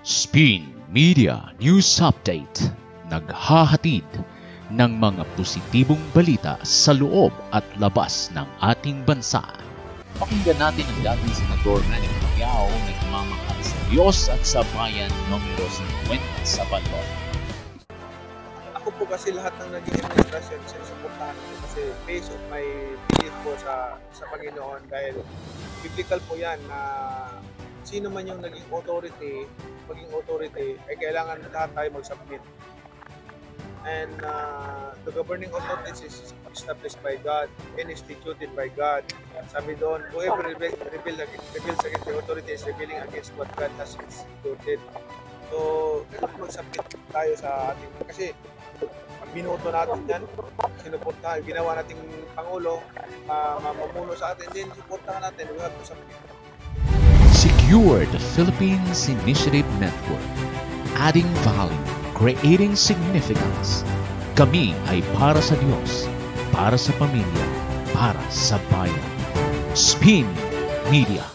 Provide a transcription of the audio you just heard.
Spin Media News Update, naghahatid ng mga positibong balita sa loob at labas ng ating bansa. Pakinggan natin ang dating Senador Manny Pacquiao na nagmamahal sa Diyos at sa bayan numero 50 sa Balor. Ako po kasi lahat ng naging administrasyon sinusuportahan ko kasi based on my belief po sa Panginoon, dahil biblical po yan na sino man yung maging authority ay kailangan lahat tayo mag-submit. And the governing authorities is established by God and instituted by God. Sabi doon, whoever rebels against the authority is rebelling against what God has instituted. So, mag-submit tayo sa ating, kasi pag binoto natin yan, sinuportahan, ginawa nating Pangulo, mamuno sa atin, then suportahan natin, we have to submit. Secure the Philippines Initiative Network, adding value, creating significance. Kami ay para sa Diyos, para sa pamilya, para sa bayan. Spin Media.